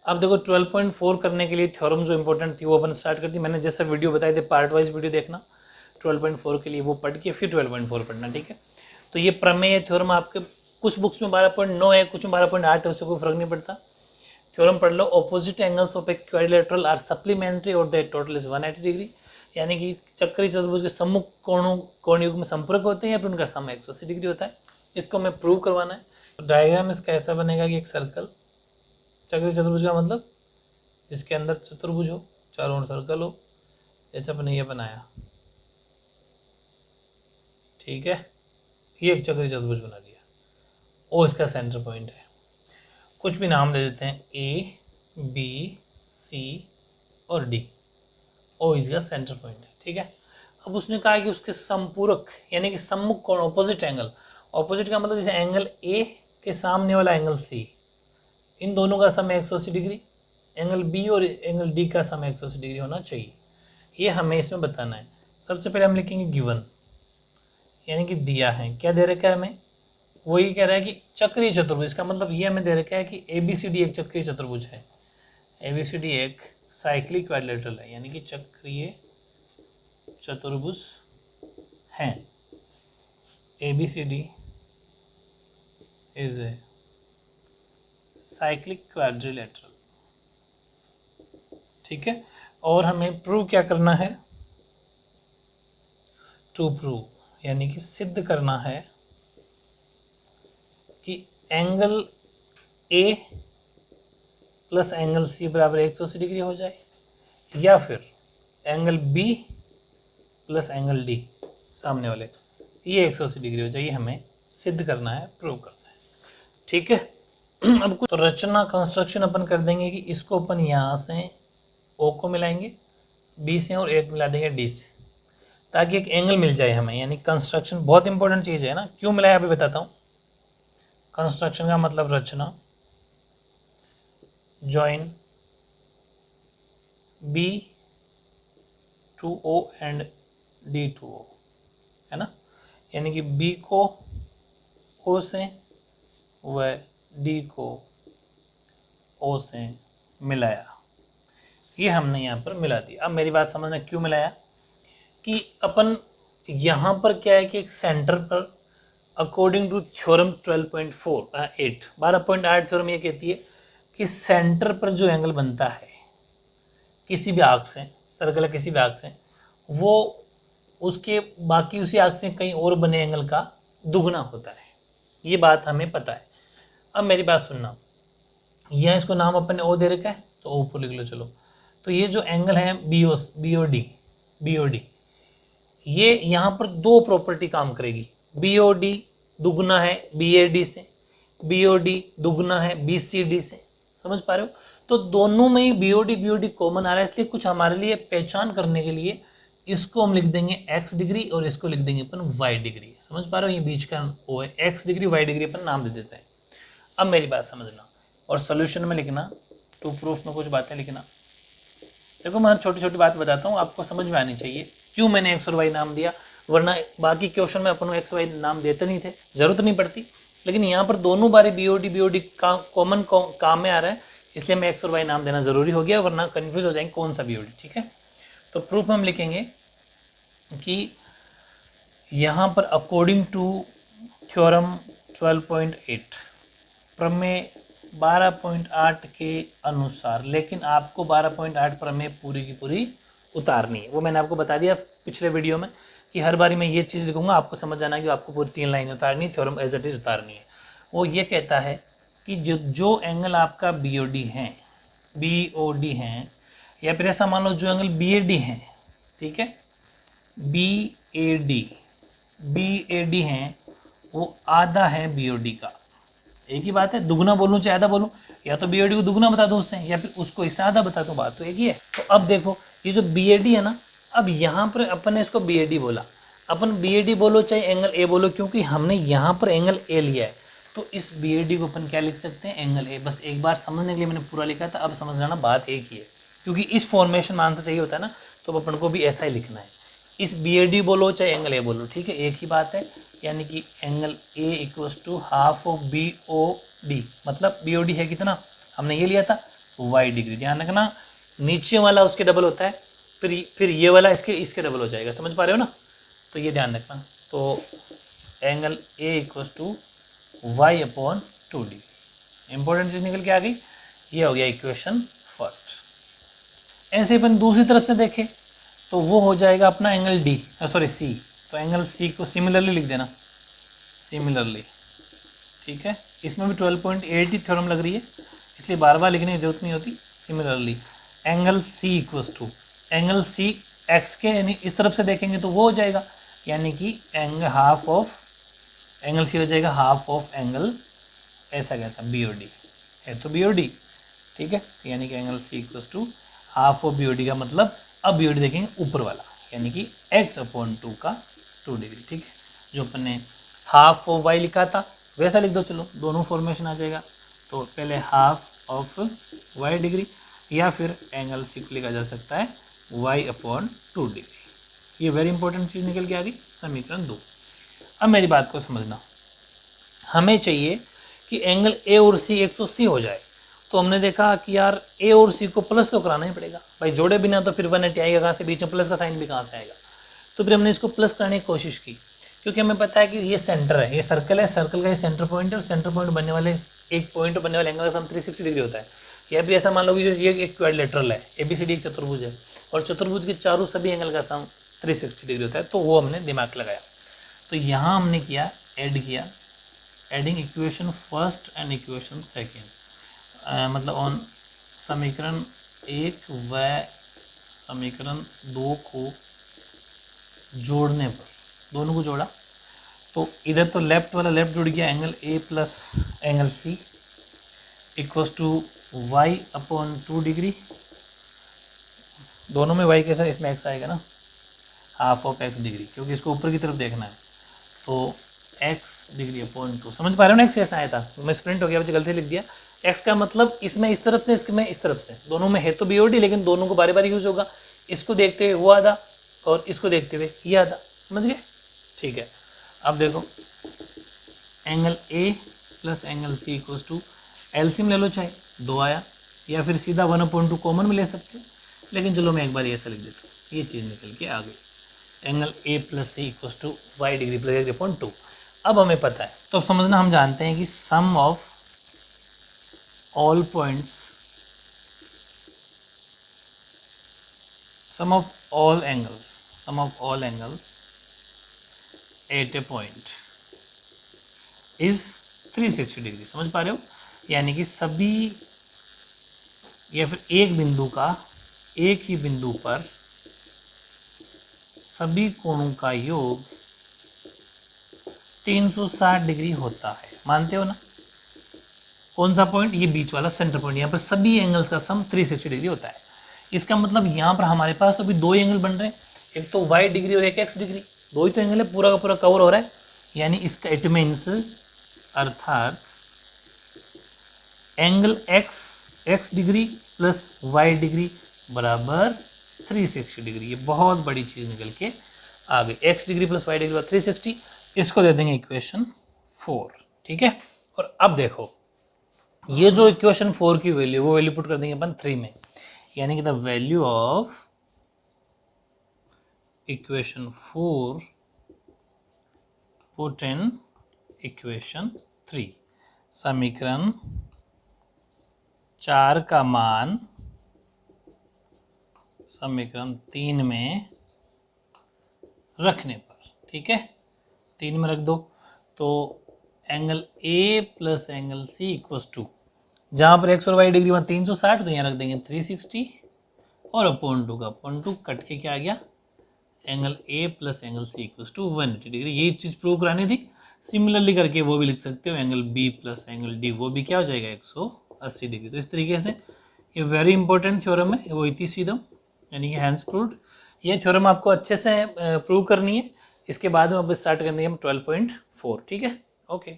अब देखो 12.4 करने के लिए थ्योरम जो इंपॉर्टेंट थी वो अपन स्टार्ट कर दी। मैंने जैसे वीडियो बताए थे पार्ट वाइज वीडियो देखना 12.4 के लिए, वो पढ़ के फिर 12.4 पढ़ना, ठीक है। तो ये प्रमेय थ्योरम आपके कुछ बुक्स में 12.9 है, कुछ में 12.8 है, उससे कोई फर्क नहीं पड़ता। थ्योरम पढ़ लो, opposite angles of a quadrilateral are supplementary और दैट टोटल इज 180 डिग्री, यानी कि चक्री चतुर्भुज के सम्मुख कोण युग में संपर्क होते हैं या फिर उनका सम 180 डिग्री होता है। इसको हमें प्रूव करवाना है। तो डायग्राम इसका ऐसा बनेगा कि एक सर्कल, चक्री चतुर्भुज का मतलब जिसके अंदर चतुर्भुज हो, चारों ओर सर्कल हो, जैसे अपने ये बनाया, ठीक है। ये एक चक्री चतुर्भुज बना दिया, ओ इसका सेंटर पॉइंट है। कुछ भी नाम दे देते हैं, ए बी सी और डी, ओ इसका सेंटर पॉइंट है, ठीक है। अब उसने कहा कि उसके संपूरक यानी कि सम्मुख कोण, ऑपोजिट एंगल, ऑपोजिट का मतलब जैसे एंगल ए के सामने वाला एंगल सी, इन दोनों का सम 180 डिग्री, एंगल बी और एंगल डी का सम 180 डिग्री होना चाहिए। ये हमें इसमें बताना है। सबसे पहले हम लिखेंगे गिवन, यानी कि दिया है, क्या दे रखा है हमें, वही कह रहा है कि चक्रीय चतुर्भुज, इसका मतलब ये हमें दे रखा है कि ए बी सी डी एक चक्रीय चतुर्भुज है, ए बी सी डी एक साइक्लिक क्वाड्रिलेटरल है, यानी कि चक्रीय चतुर्भुज हैं। A B C D is a cyclic quadrilateral, ठीक है। और हमें प्रूव क्या करना है, टू प्रूव यानी कि सिद्ध करना है कि angle A plus angle C बराबर 180 डिग्री हो जाए, या फिर angle B plus angle D सामने वाले ये 180 डिग्री हो जाए। ये हमें सिद्ध करना है, प्रूव करना है, ठीक है। अब कुछ तो रचना कंस्ट्रक्शन अपन कर देंगे कि इसको अपन यहाँ से ओ को मिलाएंगे बी से और एक मिला देंगे डी से, ताकि एक एंगल मिल जाए हमें। यानी कंस्ट्रक्शन बहुत इंपॉर्टेंट चीज़ है ना, क्यों मिलाया अभी बताता हूँ। कंस्ट्रक्शन का मतलब रचना, join B to O and D to O, है ना, यानी कि बी को ओ से व डी को ओ से मिलाया, ये हमने यहाँ पर मिला दिया। अब मेरी बात समझना, क्यों मिलाया, कि अपन यहाँ पर क्या है कि एक सेंटर पर अकॉर्डिंग टू थ्योरम 12.8 थ्योरम ये कहती है कि सेंटर पर जो एंगल बनता है किसी भी आर्क से, सर्कल किसी भी आर्क से, वो उसके बाकी उसी आर्क से कहीं और बने एंगल का दुगना होता है। ये बात हमें पता है। अब मेरी बात सुनना, यह इसको नाम अपन ने ओ दे रखा है तो ओ ऊपर लिख लो, चलो। तो ये जो एंगल है बी ओ डी, ये यहाँ पर दो प्रॉपर्टी काम करेगी। बी ओ डी दुगना है बी ए डी से, बी ओ डी दुगना है बी सी डी से, समझ पा रहे हो। तो दोनों में ही बी ओ डी कॉमन आ रहा है, इसलिए कुछ हमारे लिए पहचान करने के लिए इसको हम लिख देंगे x डिग्री और इसको लिख देंगे अपन y डिग्री, समझ पा रहे हो। ये बीच का ओ है, x डिग्री y डिग्री अपन नाम दे देते हैं। अब मेरी बात समझना और सोल्यूशन में लिखना, टू प्रूफ में कुछ बातें लिखना। देखो मैं छोटी छोटी बात बताता हूँ, आपको समझ में आनी चाहिए क्यों मैंने एक्स और वाई नाम दिया, वरना बाकी क्वेश्चन में अपन एक्स वाई नाम देते नहीं थे, जरूरत नहीं पड़ती। लेकिन यहाँ पर दोनों बारी बी ओ डी का कॉमन काम में आ रहा है, इसलिए मैं एक्स और वाई नाम देना जरूरी हो गया, वरना कन्फ्यूज हो जाएंगे कौन सा बी ओ डी, ठीक है। तो प्रूफ में हम लिखेंगे कि यहाँ पर अकॉर्डिंग टू थ्योरम 12.8 प्रमेय 12.8 के अनुसार, लेकिन आपको 12.8 प्रमेय पूरी की पूरी उतारनी है। वो मैंने आपको बता दिया पिछले वीडियो में कि हर बारी मैं ये चीज़ लिखूंगा, आपको समझ जाना कि आपको पूरी 3 लाइन उतारनी है, थ्योरम एज इट इज उतारनी है। वो ये कहता है कि जो एंगल आपका बी ओ डी है, या फिर ऐसा मान लो जो एंगल बी ए डी है, ठीक है, बी ए डी है, वो आधा है बी ओ डी का। एक ही बात है, दुगना बोलूँ चाहे आधा बोलूँ, या तो बी ओ डी को दुगना बता दूँ उससे, या फिर उसको इससे आधा बता दूँ, बात तो एक ही है। तो अब देखो ये जो बी ए डी है ना, अब यहाँ पर अपन ने इसको बी ए डी बोला, अपन बी ए डी बोलो चाहे एंगल ए बोलो, क्योंकि हमने यहाँ पर एंगल ए लिया है, तो इस बी ए डी को अपन क्या लिख सकते हैं, एंगल ए। बस एक बार समझने के लिए मैंने पूरा लिखा था, अब समझ जाना बात एक ही है, क्योंकि इस फॉर्मेशन में आंसर चाहिए होता है ना, तो अपन को भी ऐसा ही लिखना है। इस बी ए डी बोलो चाहे एंगल ए बोलो, ठीक है, एक ही बात है। यानी कि angle A equals to half of B O D, मतलब बी ओ डी है कितना, हमने ये लिया था वाई डिग्री। ध्यान रखना नीचे वाला उसके डबल होता है, फिर ये वाला इसके डबल हो जाएगा, समझ पा रहे हो ना? तो ये ध्यान रखना। तो angle A equals to Y upon 2 degree. Important चीज निकल के आ गई। ये हो गया इक्वेशन फर्स्ट। ऐसे अपन दूसरी तरफ से देखें तो वो हो जाएगा अपना एंगल डी, सॉरी सी। तो एंगल सी को सिमिलरली लिख देना, सिमिलरली, ठीक है। इसमें भी 12.8 ही थ्योरम लग रही है, इसलिए बार बार लिखने की जरूरत नहीं होती। Similarly angle C equals to angle C X के, यानी इस तरफ से देखेंगे तो वो हो जाएगा, यानी कि angle half of angle C हो जाएगा हाफ ऑफ एंगल ऐसा कैसा बी और डी है, तो बी और डी, ठीक है। यानी कि angle C equals to half of B और डी का मतलब, अब बी और डी देखेंगे ऊपर वाला, यानी कि एक्स अपॉन 2 का 2 डिग्री, ठीक है। जो अपन ने हाफ ऑफ वाई लिखा था वैसा लिख दो, चलो दोनों फॉर्मेशन आ जाएगा। तो पहले हाफ ऑफ वाई डिग्री, या फिर एंगल सी को लिखा जा सकता है वाई अपॉन 2 डिग्री। ये वेरी इंपॉर्टेंट चीज़ निकल के आ गई, समीकरण 2। अब मेरी बात को समझना, हमें चाहिए कि एंगल ए और सी 180 हो जाए। तो हमने देखा कि यार ए और सी को प्लस तो कराना ही पड़ेगा भाई, जोड़े बिना तो फिर 180 आएगा कहाँ से, बीच में प्लस का साइन भी कहाँ से आएगा। तो फिर हमने इसको प्लस कराने की कोशिश की, क्योंकि हमें पता है कि ये सेंटर है, ये सर्कल है, सर्कल का ये सेंटर पॉइंट है, और सेंटर पॉइंट बनने वाले एक पॉइंट बनने वाले एंगल का सम 360 डिग्री होता है। या भी ऐसा मान लो कि ये एक क्वाड्रिलेटरल है, ABCD एक चतुर्भुज है, और चतुर्भुज के चारों सभी एंगल का सम 360 डिग्री होता है। तो वो हमने दिमाग लगाया। तो यहाँ हमने किया, ऐड किया, adding equation first and equation second, मतलब ऑन समीकरण 1 व समीकरण 2 को जोड़ने पर, दोनों को जोड़ा तो इधर तो लेफ्ट वाला लेफ्ट जुड़ गया, angle A plus angle C equals to Y upon 2 degree. दोनों में वाई कैसा, इसमें एक्स आएगा ना, हाफ ऑफ एक्स डिग्री, क्योंकि इसको ऊपर की तरफ देखना है। तो एक्स डिग्री अपॉन 2, समझ पा रहे हो ना एक्स कैसा आया था? मैं स्प्रिंट हो गया, मुझे गलती लिख दिया। एक्स का मतलब इसमें इस तरफ से, इसमें इस तरफ से, दोनों में है तो बी और डी, लेकिन दोनों को बारी बारी यूज होगा। इसको देखते हुए वो आधा और इसको देखते हुए ये आधा, समझ गए? ठीक है। अब देखो angle A plus angle C equals to, LCM ले लो चाहे 2 आया, या फिर सीधा 1/2 कॉमन में ले सकते हो, लेकिन चलो मैं एक बार ऐसा लिख देता हूँ, ये चीज़ निकल के आ गई। Angle A plus C equals to Y degree plus X upon 2। अब हमें पता है, तो अब समझना, हम जानते हैं कि sum of all points, sum of all angles, sum of all angles at a point is 360 degree. समझ पा रहे हो? यानी कि सभी, या फिर एक बिंदु का, एक ही बिंदु पर सभी कोणों का योग 360 डिग्री होता है। मानते हो ना? कौन सा पॉइंट? ये बीच वाला सेंटर पॉइंट। यहाँ पर सभी एंगल्स का सम 360 डिग्री होता है। इसका मतलब यहाँ पर हमारे पास तो अभी 2 एंगल बन रहे हैं, एक तो वाई डिग्री और एक एक्स डिग्री, 2 ही तो एंगल है, पूरा का पूरा कवर हो रहा है। यानी इसका इट मीन्स, अर्थात angle X degree plus Y degree बराबर 360 डिग्री। ये बहुत बड़ी चीज़ निकल के आ गई। X degree plus Y degree बराबर 360, इसको दे देंगे इक्वेशन 4, ठीक है। और अब देखो, ये जो इक्वेशन 4 की वैल्यू, वो वैल्यू पुट कर देंगे अपन 3 में, यानी कि the value of equation 4 put in equation 3। समीकरण 4 का मान समीकरण 3 में रखने पर, ठीक है, 3 में रख दो। तो angle A plus angle C equals to, जहाँ पर एक्स और वाई डिग्री में 360, तो यहाँ रख देंगे 360, और अपॉन 2 का अपॉन 2 कट के क्या आ गया, angle A plus angle C equals to 180 degree. ये चीज़ प्रूव करानी थी। सिमिलरली करके वो भी लिख सकते हो, angle B plus angle D, वो भी क्या हो जाएगा 180 डिग्री। तो इस तरीके से ये वेरी इंपॉर्टेंट थ्योरम है, वो इति सीधम, यानी कि हैंस प्रूव्ड। ये थ्योरम आपको अच्छे से प्रूव करनी है। इसके बाद में अब स्टार्ट करनी है हम 12.4, ठीक है। ओके।